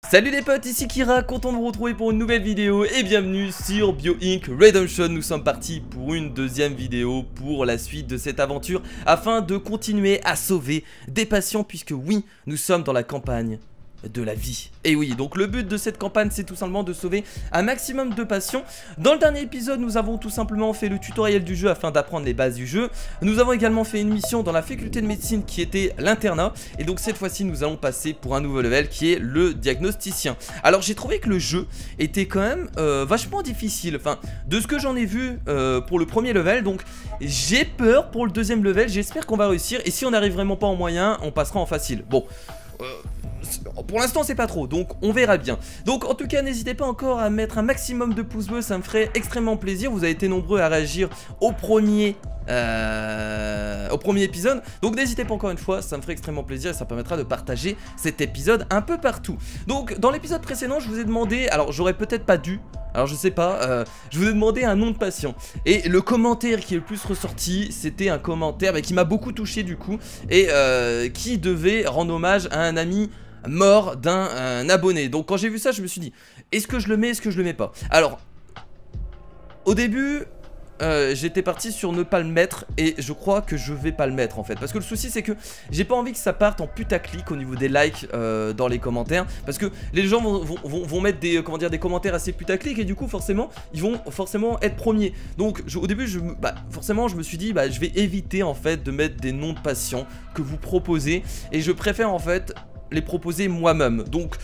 Salut les potes, ici Kira, content de vous retrouver pour une nouvelle vidéo et bienvenue sur BioInk Redemption. Nous sommes partis pour une deuxième vidéo pour la suite de cette aventure afin de continuer à sauver des patients puisque oui, nous sommes dans la campagne de la vie. Et oui, donc le but de cette campagne c'est tout simplement de sauver un maximum de patients. Dans le dernier épisode nous avons tout simplement fait le tutoriel du jeu afin d'apprendre les bases du jeu. Nous avons également fait une mission dans la faculté de médecine qui était l'internat. Et donc cette fois-ci nous allons passer pour un nouveau level qui est le diagnosticien. Alors j'ai trouvé que le jeu était quand même vachement difficile. Enfin de ce que j'en ai vu pour le premier level. Donc j'ai peur pour le deuxième level, j'espère qu'on va réussir. Et si on n'arrive vraiment pas en moyen, on passera en facile. Bon pour l'instant c'est pas trop, donc on verra bien. Donc en tout cas n'hésitez pas encore à mettre un maximum de pouces bleus, ça me ferait extrêmement plaisir. Vous avez été nombreux à réagir au premier épisode. Donc n'hésitez pas encore une fois, ça me ferait extrêmement plaisir et ça permettra de partager cet épisode un peu partout. Donc dans l'épisode précédent je vous ai demandé, alors j'aurais peut-être pas dû, alors je sais pas, je vous ai demandé un nom de patient. Et le commentaire qui est le plus ressorti, c'était un commentaire qui m'a beaucoup touché du coup. Et qui devait rendre hommage à un ami mort d'un abonné. Donc quand j'ai vu ça je me suis dit, est-ce que je le mets, est-ce que je le mets pas? Alors au début j'étais parti sur ne pas le mettre et je crois que je vais pas le mettre en fait. Parce que le souci c'est que j'ai pas envie que ça parte en putaclic au niveau des likes dans les commentaires. Parce que les gens vont mettre des, des commentaires assez putaclic et du coup forcément ils vont forcément être premiers. Donc au début forcément je me suis dit je vais éviter en fait de mettre des noms de patients que vous proposez. Et je préfère en fait les proposer moi-même. Donc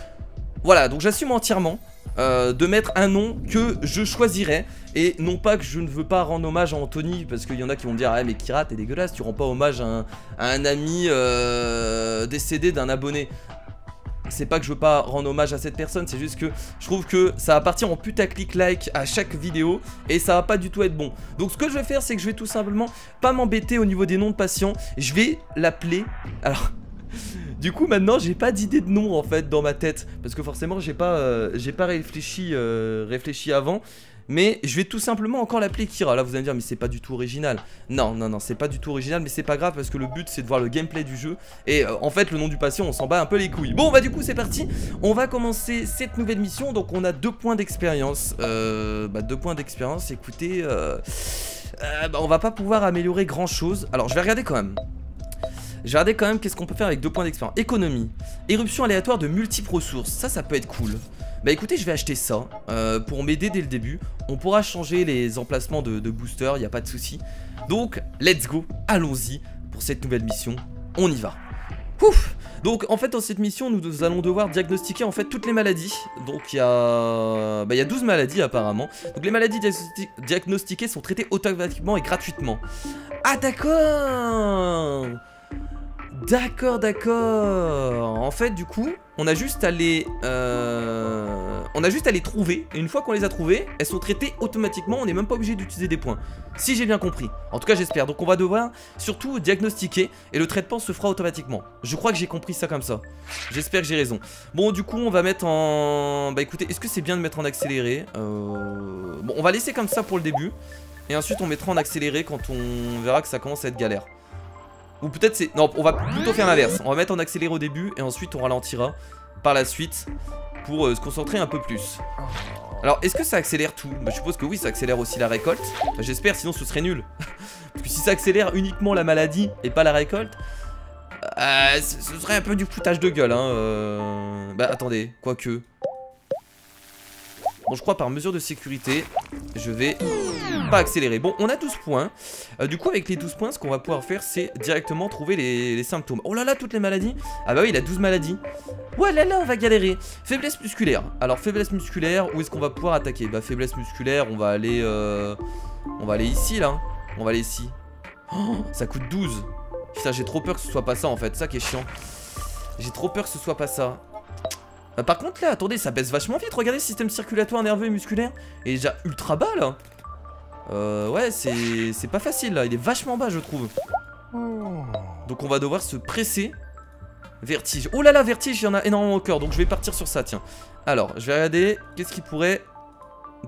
voilà, donc j'assume entièrement de mettre un nom que je choisirais. Et non pas que je ne veux pas rendre hommage à Anthony, parce qu'il y en a qui vont me dire ah mais Kira t'es dégueulasse, tu rends pas hommage à un ami décédé d'un abonné. C'est pas que je veux pas rendre hommage à cette personne, c'est juste que je trouve que ça va partir en putaclic like à chaque vidéo et ça va pas du tout être bon. Donc ce que je vais faire c'est que je vais tout simplement pas m'embêter au niveau des noms de patients. Je vais l'appeler, alors du coup maintenant j'ai pas d'idée de nom en fait dans ma tête, parce que forcément j'ai pas réfléchi avant. Mais je vais tout simplement encore l'appeler Kira. Là vous allez me dire mais c'est pas du tout original. Non c'est pas du tout original, mais c'est pas grave parce que le but c'est de voir le gameplay du jeu. Et en fait le nom du patient on s'en bat un peu les couilles. Bon du coup c'est parti. On va commencer cette nouvelle mission. Donc on a 2 points d'expérience. 2 points d'expérience, écoutez on va pas pouvoir améliorer grand chose. Alors je vais regarder quand même. Qu'est-ce qu'on peut faire avec 2 points d'expérience. Économie, éruption aléatoire de multiples ressources. Ça peut être cool. Bah écoutez je vais acheter ça pour m'aider dès le début. On pourra changer les emplacements de booster, y a pas de souci. Donc let's go, allons-y pour cette nouvelle mission. On y va. Ouf. Donc en fait dans cette mission nous allons devoir diagnostiquer en fait toutes les maladies. Donc il y a 12 maladies apparemment. Donc les maladies diagnostiquées sont traitées automatiquement et gratuitement. Ah d'accord. D'accord. En fait du coup on a juste à les trouver. Et une fois qu'on les a trouvées, elles sont traitées automatiquement. On n'est même pas obligé d'utiliser des points, si j'ai bien compris. En tout cas j'espère. Donc on va devoir surtout diagnostiquer et le traitement se fera automatiquement. Je crois que j'ai compris ça comme ça. J'espère que j'ai raison. Bon du coup on va mettre en... écoutez, est-ce que c'est bien de mettre en accéléré? Bon on va laisser comme ça pour le début. Et ensuite on mettra en accéléré quand on verra que ça commence à être galère. Ou peut-être c'est... Non, on va plutôt faire l'inverse. On va mettre en accéléré au début et ensuite on ralentira par la suite pour se concentrer un peu plus. Alors, est-ce que ça accélère tout? Je suppose que oui, ça accélère aussi la récolte. J'espère, sinon ce serait nul. Parce que si ça accélère uniquement la maladie et pas la récolte, ce serait un peu du foutage de gueule. Attendez, quoique... Bon, je crois par mesure de sécurité, je vais pas accélérer. Bon, on a 12 points. Du coup, avec les 12 points, ce qu'on va pouvoir faire, c'est directement trouver les symptômes. Oh là là, toutes les maladies. Ah bah oui, il a 12 maladies. Ouais là, on va galérer. Faiblesse musculaire. Alors, faiblesse musculaire, où est-ce qu'on va pouvoir attaquer? Faiblesse musculaire, on va aller ici, là. On va aller ici. Oh, ça coûte 12. Putain, j'ai trop peur que ce soit pas ça, en fait. Ça qui est chiant. J'ai trop peur que ce soit pas ça. Par contre là, attendez, ça baisse vachement vite. Regardez, le système circulatoire nerveux et musculaire est déjà ultra bas là. Ouais, c'est pas facile là, il est vachement bas je trouve. Donc on va devoir se presser. Vertige, oh là là, vertige, il y en a énormément au cœur. Donc je vais partir sur ça, tiens. Alors, je vais regarder, qu'est-ce qui pourrait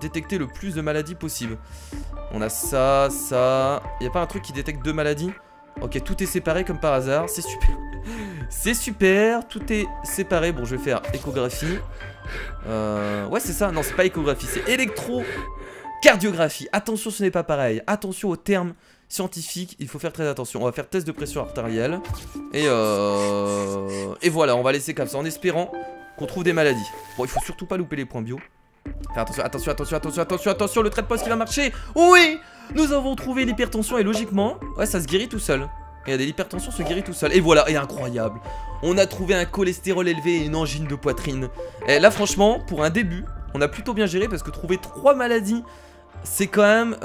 détecter le plus de maladies possible. On a ça, ça. Il n'y a pas un truc qui détecte 2 maladies? Ok, tout est séparé comme par hasard, c'est super. C'est super, tout est séparé. Bon, je vais faire échographie. Ouais, c'est ça. Non, c'est pas échographie, c'est électrocardiographie. Attention, ce n'est pas pareil. Attention aux termes scientifiques, il faut faire très attention. On va faire test de pression artérielle. Et voilà, on va laisser comme ça en espérant qu'on trouve des maladies. Bon, il faut surtout pas louper les points bio. Attention, attention, attention, attention, attention, attention, le trait de poste qui va marcher. Oui, nous avons trouvé l'hypertension et logiquement, ouais, ça se guérit tout seul. Regardez, l'hypertension se guérit tout seul. Et voilà, et incroyable. On a trouvé un cholestérol élevé et une angine de poitrine. Et là, franchement, pour un début, on a plutôt bien géré parce que trouver 3 maladies, c'est quand même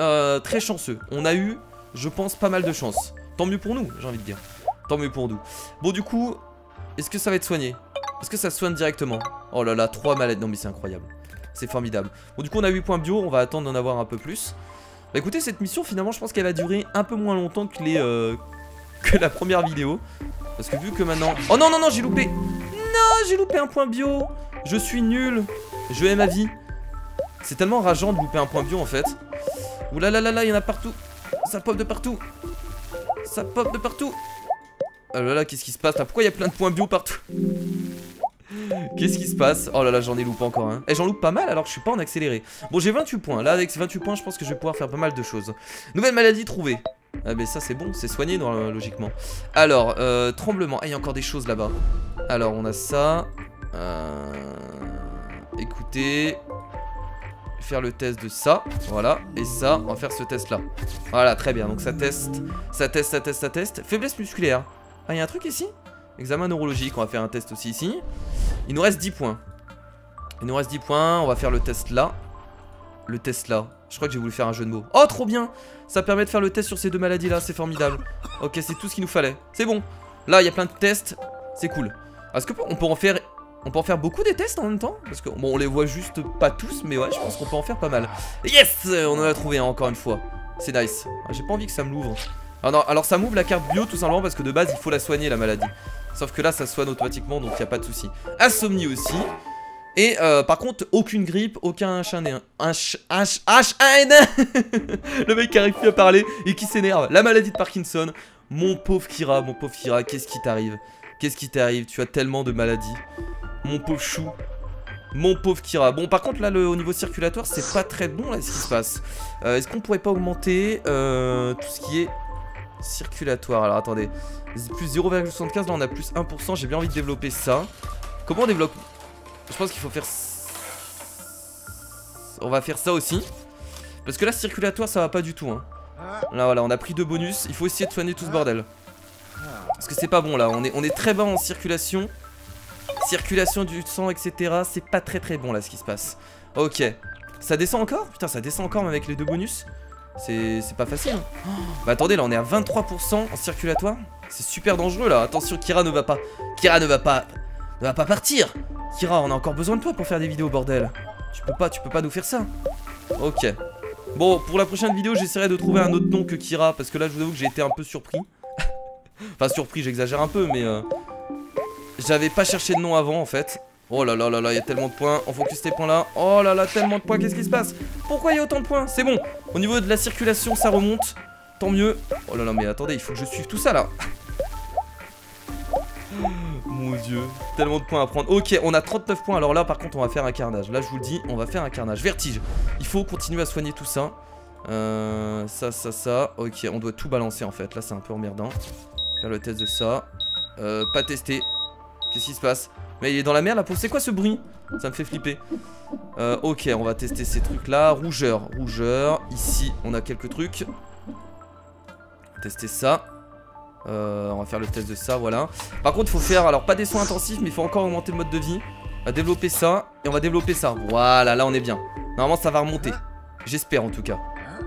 très chanceux. On a eu, je pense, pas mal de chance. Tant mieux pour nous, j'ai envie de dire. Tant mieux pour nous. Bon, du coup, est-ce que ça va être soigné? Est-ce que ça se soigne directement? Oh là là, 3 maladies. Non, mais c'est incroyable. C'est formidable. Bon, du coup, on a 8 points bio. On va attendre d'en avoir un peu plus. Bah écoutez, cette mission, finalement, je pense qu'elle va durer un peu moins longtemps que que la première vidéo. Parce que vu que maintenant... Oh non, non, non, j'ai loupé. Non, j'ai loupé un point bio. Je suis nul. Je hais ma vie. C'est tellement rageant de louper un point bio, en fait. Ouh là là là là, il y en a partout. Ça pop de partout. Ça pop de partout. Oh là là, qu'est-ce qui se passe là? Pourquoi il y a plein de points bio partout? Qu'est-ce qui se passe? Oh là là, j'en ai loupé encore un. Et j'en loupe pas mal alors que je suis pas en accéléré. Bon, j'ai 28 points. Là, avec ces 28 points, je pense que je vais pouvoir faire pas mal de choses. Nouvelle maladie trouvée. Ah, mais ça, c'est bon, c'est soigné logiquement. Alors, tremblement. Ah, il y a encore des choses là-bas. Alors, on a ça. Écoutez. Faire le test de ça. Voilà. Et ça, on va faire ce test-là. Voilà, très bien. Donc, ça teste. Ça teste, ça teste, ça teste. Faiblesse musculaire. Ah, il y a un truc ici? Examen neurologique, on va faire un test aussi ici. Il nous reste 10 points. Il nous reste 10 points, on va faire le test là. Le test là. Je crois que j'ai voulu faire un jeu de mots. Oh, trop bien! Ça permet de faire le test sur ces 2 maladies là, c'est formidable. Ok, c'est tout ce qu'il nous fallait. C'est bon. Là, il y a plein de tests. C'est cool. Est-ce qu'on peut en faire... On peut en faire beaucoup des tests en même temps? Parce que bon, on les voit juste pas tous, mais ouais, je pense qu'on peut en faire pas mal. Yes! On en a trouvé un encore une fois. C'est nice. Ah, j'ai pas envie que ça me l'ouvre. Ah non, alors ça m'ouvre la carte bio tout simplement parce que de base, il faut la soigner la maladie. Sauf que là, ça se soigne automatiquement, donc il n'y a pas de souci. Insomnie aussi. Et par contre, aucune grippe, aucun H1N1. Le mec qui arrive plus à parler et qui s'énerve. La maladie de Parkinson. Mon pauvre Kira, qu'est-ce qui t'arrive? Qu'est-ce qui t'arrive? Tu as tellement de maladies. Mon pauvre chou. Mon pauvre Kira. Bon, par contre, là, au niveau circulatoire, c'est pas très bon, là, ce qui se passe. Est-ce qu'on pourrait pas augmenter tout ce qui est circulatoire? Alors, attendez. Plus 0,75, là, on a plus 1%. J'ai bien envie de développer ça. Comment on développe? Je pense qu'il faut faire... On va faire ça aussi. Parce que là, circulatoire, ça va pas du tout, hein. Là, voilà, on a pris 2 bonus. Il faut essayer de soigner tout ce bordel. Parce que c'est pas bon, là. On est très bas en circulation. Circulation du sang, etc. C'est pas très très bon, là, ce qui se passe. Ok. Ça descend encore? Putain, ça descend encore, même avec les 2 bonus. C'est pas facile, hein. Bah, attendez, là, on est à 23% en circulatoire. C'est super dangereux, là. Attention, Kira ne va pas... Kira ne va pas partir. Kira, on a encore besoin de toi pour faire des vidéos, bordel. Tu peux pas nous faire ça. Ok. Bon, pour la prochaine vidéo, j'essaierai de trouver un autre nom que Kira. Parce que là, je vous avoue que j'ai été un peu surpris. Enfin, surpris, j'exagère un peu, mais... J'avais pas cherché de nom avant, en fait. Oh là là là là, il y a tellement de points. On focus ces points là. Oh là là, tellement de points, qu'est-ce qui se passe? Pourquoi il y a autant de points? C'est bon. Au niveau de la circulation, ça remonte. Tant mieux. Oh là là, mais attendez, il faut que je suive tout ça, là. Mon dieu, tellement de points à prendre. Ok, on a 39 points. Alors là, par contre, on va faire un carnage. Là, je vous le dis, on va faire un carnage. Vertige. Il faut continuer à soigner tout ça. Ça. Ok, on doit tout balancer en fait. Là, c'est un peu emmerdant. Faire le test de ça. Pas testé. Qu'est-ce qui se passe? Mais il est dans la mer là. C'est quoi ce bruit? Ça me fait flipper. Ok, on va tester ces trucs là. Rougeur. Ici, on a quelques trucs. Tester ça. On va faire le test de ça, voilà. Par contre, il faut faire, alors pas des soins intensifs, mais il faut encore augmenter le mode de vie. On va développer ça, et on va développer ça. Voilà, là on est bien. Normalement, ça va remonter. J'espère en tout cas.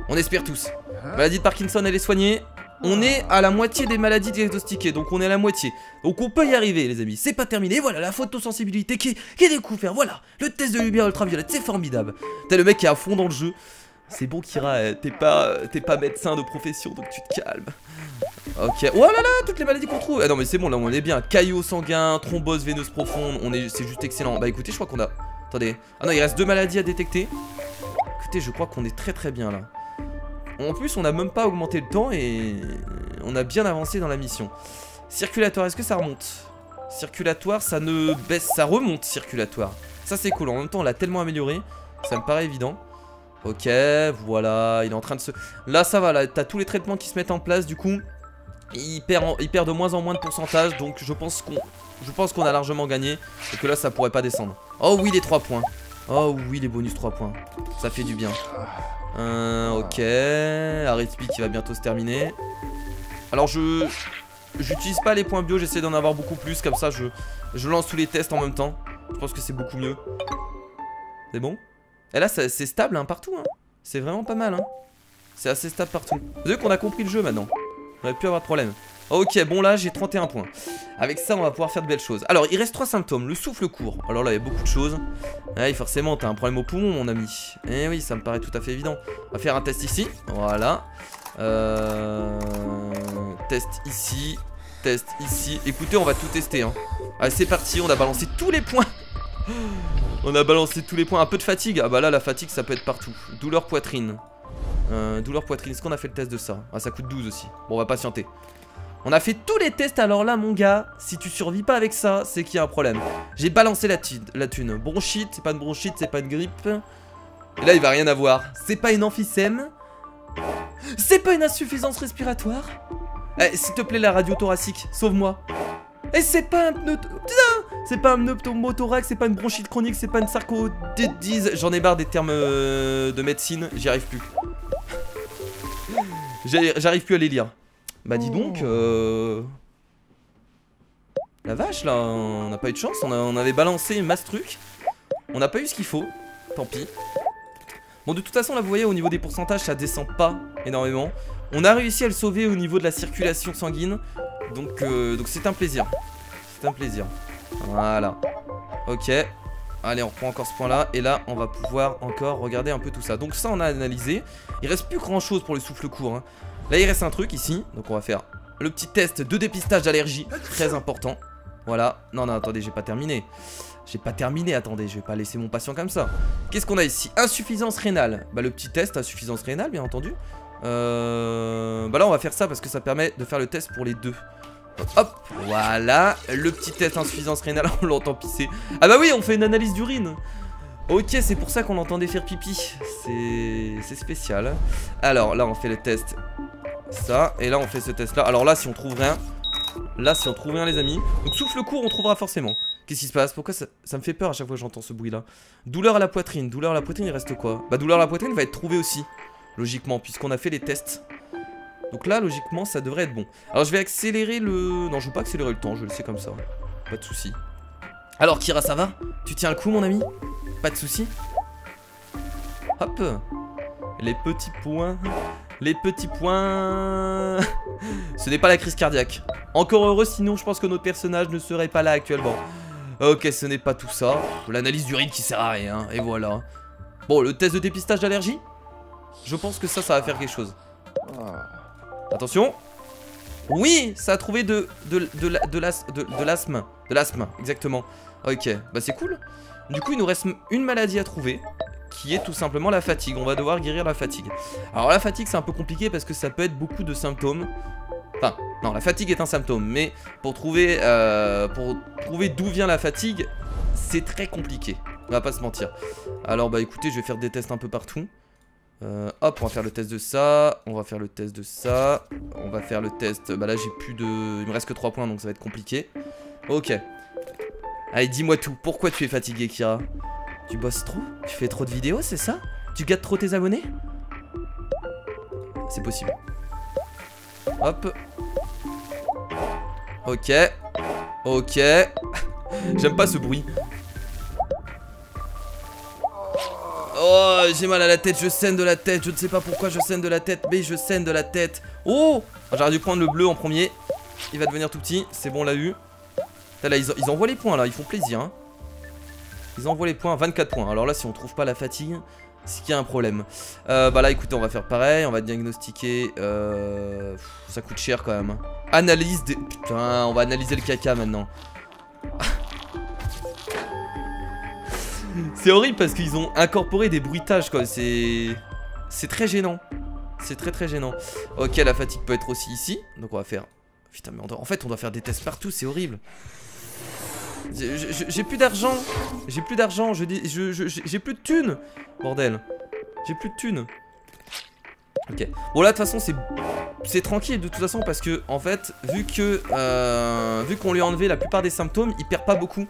On espère tous. Maladie de Parkinson, elle est soignée. On est à la moitié des maladies diagnostiquées, donc on est à la moitié. Donc on peut y arriver, les amis. C'est pas terminé. Voilà, la photosensibilité qui est découverte. Voilà, le test de lumière ultraviolette, c'est formidable. T'as le mec qui est à fond dans le jeu. C'est bon, Kira, t'es pas médecin de profession, donc tu te calmes. Ok, oh là là, toutes les maladies qu'on trouve. Ah non mais c'est bon, là on est bien. Caillot sanguin, thrombose veineuse profonde, c'est juste excellent. Bah écoutez, je crois qu'on a... Attendez. Ah non, il reste 2 maladies à détecter. Écoutez, je crois qu'on est très très bien là. En plus, on a même pas augmenté le temps et on a bien avancé dans la mission. Circulatoire, est-ce que ça remonte? Circulatoire, ça ne baisse, ça remonte circulatoire. Ça c'est cool, en même temps on l'a tellement amélioré, ça me paraît évident. Ok, voilà, il est en train de se... Là ça va, là t'as tous les traitements qui se mettent en place, du coup il perd de moins en moins de pourcentage, donc je pense qu'on a largement gagné, et que là ça pourrait pas descendre. Oh oui les 3 points. Oh oui les bonus 3 points, ça fait du bien. Ok, Arithmetic qui va bientôt se terminer. Alors j'utilise pas les points bio, j'essaie d'en avoir beaucoup plus, comme ça je lance tous les tests en même temps. Je pense que c'est beaucoup mieux. C'est bon? Et là c'est stable hein, partout hein. C'est vraiment pas mal hein. C'est assez stable partout. Vous savez qu'on a compris le jeu maintenant. On aurait pu avoir de problème. Ok, bon là j'ai 31 points. Avec ça on va pouvoir faire de belles choses. Alors il reste 3 symptômes, le souffle court. Alors là il y a beaucoup de choses. Ouais, forcément t'as un problème au poumon mon ami. Eh oui, ça me paraît tout à fait évident. On va faire un test ici, voilà. Test ici. Test ici. Écoutez, on va tout tester hein. Allez c'est parti, on a balancé tous les points. On a balancé tous les points. Un peu de fatigue. Ah bah là la fatigue ça peut être partout. Douleur poitrine. Douleur poitrine, est-ce qu'on a fait le test de ça? Ah ça coûte 12 aussi. Bon on va patienter. On a fait tous les tests, alors là mon gars, si tu survis pas avec ça, c'est qu'il y a un problème. J'ai balancé la thune. Bronchite, c'est pas une bronchite, c'est pas une grippe. Et là il va rien avoir. C'est pas une emphysème. C'est pas une insuffisance respiratoire. Eh, s'il te plaît la radio thoracique, sauve-moi. Et c'est pas un c'est pas un pneumothorax, c'est pas une bronchite chronique, c'est pas une sarcoïdise. J'en ai marre des termes de médecine, j'y arrive plus. J'arrive plus à les lire. Bah dis donc, la vache là, on n'a pas eu de chance, on avait balancé masse truc. On n'a pas eu ce qu'il faut, tant pis. Bon de toute façon là vous voyez au niveau des pourcentages ça descend pas énormément. On a réussi à le sauver au niveau de la circulation sanguine. Donc c'est un plaisir. C'est un plaisir. Voilà. Ok. Allez on reprend encore ce point là. Et là on va pouvoir encore regarder un peu tout ça. Donc ça on a analysé. Il reste plus grand chose pour le souffle court hein. Là il reste un truc ici. Donc on va faire le petit test de dépistage d'allergie. Très important. Voilà. Non attendez j'ai pas terminé. J'ai pas terminé, attendez, je vais pas laisser mon patient comme ça. Qu'est-ce qu'on a ici? Insuffisance rénale. Bah le petit test, insuffisance rénale bien entendu. Bah là on va faire ça parce que ça permet de faire le test pour les deux. Hop, voilà. Le petit test insuffisance rénale, on l'entend pisser. Ah bah oui, on fait une analyse d'urine. Ok, c'est pour ça qu'on l'entendait faire pipi. C'est spécial. Alors là on fait le test. Ça, et là on fait ce test là. Alors là si on trouve rien. Là si on trouve rien les amis. Donc souffle court on trouvera forcément. Qu'est-ce qui se passe? Pourquoi ça me fait peur à chaque fois que j'entends ce bruit là? Douleur à la poitrine. Douleur à la poitrine il reste quoi? Bah douleur à la poitrine va être trouvé aussi. Logiquement puisqu'on a fait les tests. Donc là logiquement ça devrait être bon. Alors je vais accélérer le... Non je veux pas accélérer le temps, je le sais comme ça. Pas de soucis. Alors Kira ça va? Tu tiens le coup mon ami? Pas de soucis. Hop. Les petits points. Les petits points. Ce n'est pas la crise cardiaque. Encore heureux sinon je pense que notre personnage ne serait pas là actuellement. Ok ce n'est pas tout ça. L'analyse d'urine qui sert à rien. Et voilà. Bon le test de dépistage d'allergie. Je pense que ça va faire quelque chose. Attention. Oui ça a trouvé de l'asthme. De l'asthme exactement. Ok bah c'est cool. Du coup il nous reste une maladie à trouver. Qui est tout simplement la fatigue. On va devoir guérir la fatigue. Alors la fatigue c'est un peu compliqué parce que ça peut être beaucoup de symptômes. Enfin, non, la fatigue est un symptôme, mais pour trouver d'où vient la fatigue, c'est très compliqué. On va pas se mentir. Alors bah écoutez, je vais faire des tests un peu partout. Hop, on va faire le test de ça. On va faire le test de ça. On va faire le test. Bah là j'ai plus de... Il me reste que 3 points donc ça va être compliqué. Ok. Allez, dis-moi tout. Pourquoi tu es fatigué, Kira? Tu bosses trop? Tu fais trop de vidéos, c'est ça? Tu gâtes trop tes abonnés? C'est possible. Hop. Ok. Ok. J'aime pas ce bruit. Oh, j'ai mal à la tête, je saigne de la tête. Je ne sais pas pourquoi je saigne de la tête, mais je saigne de la tête. Oh, j'aurais dû prendre le bleu en premier. Il va devenir tout petit, c'est bon, on l'a eu. Là, ils envoient les points, là, ils font plaisir, hein. Ils envoient les points, 24 points. Alors là, si on trouve pas la fatigue, c'est qu'il y a un problème. Bah là, écoutez, on va faire pareil. On va diagnostiquer. Ça coûte cher quand même. Analyse des... Putain, on va analyser le caca maintenant. C'est horrible parce qu'ils ont incorporé des bruitages, quoi. C'est très gênant. C'est très gênant. Ok, la fatigue peut être aussi ici. Donc on va faire... Putain, mais en fait, on doit faire des tests partout, c'est horrible. J'ai plus d'argent. J'ai plus d'argent. J'ai plus de thunes. Bordel. J'ai plus de thunes. Ok. Bon là de toute façon c'est tranquille de toute façon parce que en fait vu qu'on lui a enlevé la plupart des symptômes, il perd pas beaucoup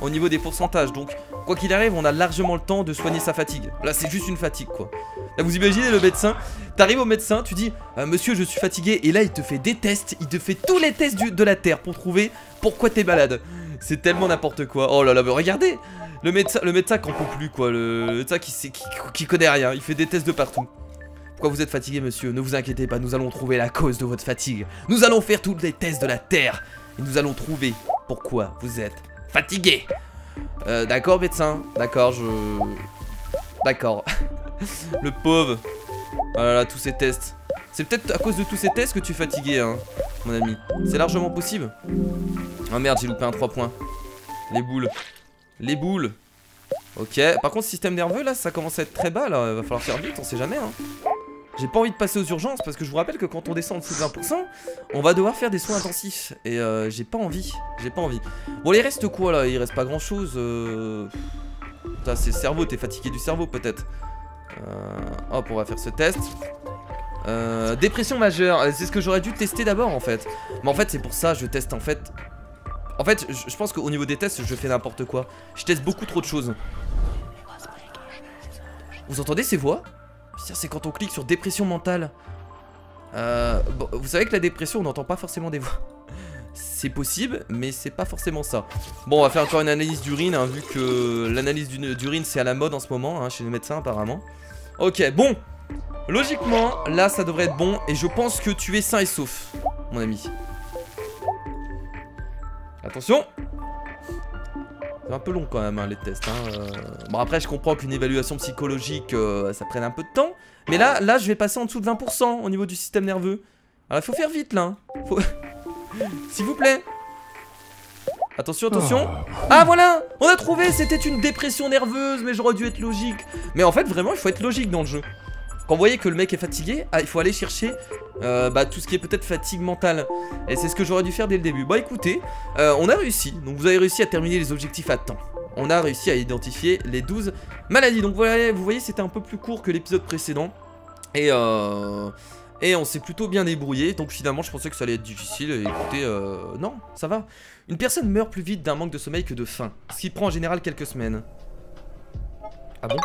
au niveau des pourcentages. Donc quoi qu'il arrive, on a largement le temps de soigner sa fatigue. Là c'est juste une fatigue quoi. Là vous imaginez le médecin, t'arrives au médecin, tu dis monsieur je suis fatigué, et là il te fait des tests, il te fait tous les tests de la terre pour trouver pourquoi t'es malade. C'est tellement n'importe quoi. Oh là là, mais regardez le médecin qui en peut plus quoi, le médecin qui connaît rien, il fait des tests de partout. Pourquoi vous êtes fatigué monsieur? Ne vous inquiétez pas, nous allons trouver la cause de votre fatigue. Nous allons faire tous les tests de la terre et nous allons trouver pourquoi vous êtes fatigué. D'accord médecin, d'accord, D'accord. Le pauvre. Oh là là, tous ces tests. C'est peut-être à cause de tous ces tests que tu es fatigué, hein, mon ami. C'est largement possible. Oh merde, j'ai loupé un 3 points. Les boules. Les boules. Ok, par contre système nerveux là ça commence à être très bas là, va falloir faire vite, on sait jamais hein. J'ai pas envie de passer aux urgences parce que je vous rappelle que quand on descend en dessous de 20%, on va devoir faire des soins intensifs. Et j'ai pas envie, Bon il reste quoi là? Il reste pas grand chose. Putain c'est le cerveau, t'es fatigué du cerveau peut-être. Hop on va faire ce test. Dépression majeure, c'est ce que j'aurais dû tester d'abord en fait. Mais en fait c'est pour ça je teste en fait. En fait je pense qu'au niveau des tests je fais n'importe quoi. Je teste beaucoup trop de choses. Vous entendez ces voix? C'est quand on clique sur dépression mentale. Bon, vous savez que la dépression on n'entend pas forcément des voix. C'est possible mais c'est pas forcément ça. Bon on va faire encore une analyse d'urine hein, vu que l'analyse d'urine c'est à la mode en ce moment hein, chez les médecins apparemment. Ok bon. Logiquement là ça devrait être bon. Et je pense que tu es sain et sauf mon ami. Attention. C'est un peu long quand même hein, les tests hein. Bon après je comprends qu'une évaluation psychologique ça prenne un peu de temps. Mais là je vais passer en dessous de 20% au niveau du système nerveux. Alors il faut faire vite là faut... S'il vous plaît. Attention attention. Ah voilà. On a trouvé. C'était une dépression nerveuse. Mais j'aurais dû être logique. Mais en fait vraiment il faut être logique dans le jeu. Quand vous voyez que le mec est fatigué, il faut aller chercher tout ce qui est peut-être fatigue mentale. Et c'est ce que j'aurais dû faire dès le début. Bah écoutez, on a réussi. Donc vous avez réussi à terminer les objectifs à temps. On a réussi à identifier les 12 maladies. Donc voilà, vous voyez c'était un peu plus court que l'épisode précédent. Et on s'est plutôt bien débrouillé. Donc finalement je pensais que ça allait être difficile. Et écoutez, non, ça va. Une personne meurt plus vite d'un manque de sommeil que de faim. Ce qui prend en général quelques semaines. Ah bon?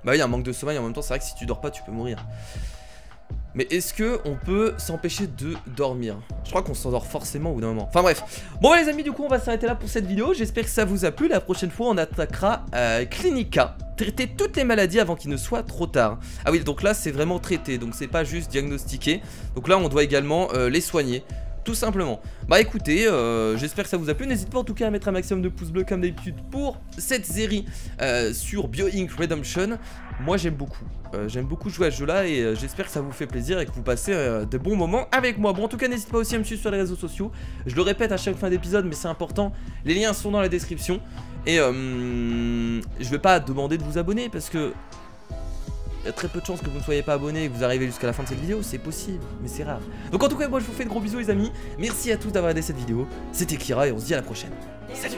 Bah oui, un manque de sommeil en même temps, c'est vrai que si tu dors pas, tu peux mourir. Mais est-ce que on peut s'empêcher de dormir? Je crois qu'on s'endort forcément au bout d'un moment. Enfin bref. Bon les amis, du coup on va s'arrêter là pour cette vidéo. J'espère que ça vous a plu. La prochaine fois on attaquera Clinica. Traiter toutes les maladies avant qu'il ne soit trop tard. Ah oui, donc là c'est vraiment traité. Donc c'est pas juste diagnostiquer. Donc là on doit également les soigner. Tout simplement. Bah écoutez, j'espère que ça vous a plu. N'hésitez pas en tout cas à mettre un maximum de pouces bleus comme d'habitude pour cette série sur BioInk Redemption. Moi j'aime beaucoup jouer à ce jeu là et j'espère que ça vous fait plaisir et que vous passez de bons moments avec moi. Bon en tout cas n'hésitez pas aussi à me suivre sur les réseaux sociaux. Je le répète à chaque fin d'épisode mais c'est important. Les liens sont dans la description. Et je vais pas demander de vous abonner parce que il y a très peu de chances que vous ne soyez pas abonné et que vous arrivez jusqu'à la fin de cette vidéo, c'est possible, mais c'est rare. Donc en tout cas, moi je vous fais de gros bisous les amis. Merci à tous d'avoir regardé cette vidéo. C'était Kira et on se dit à la prochaine. Salut.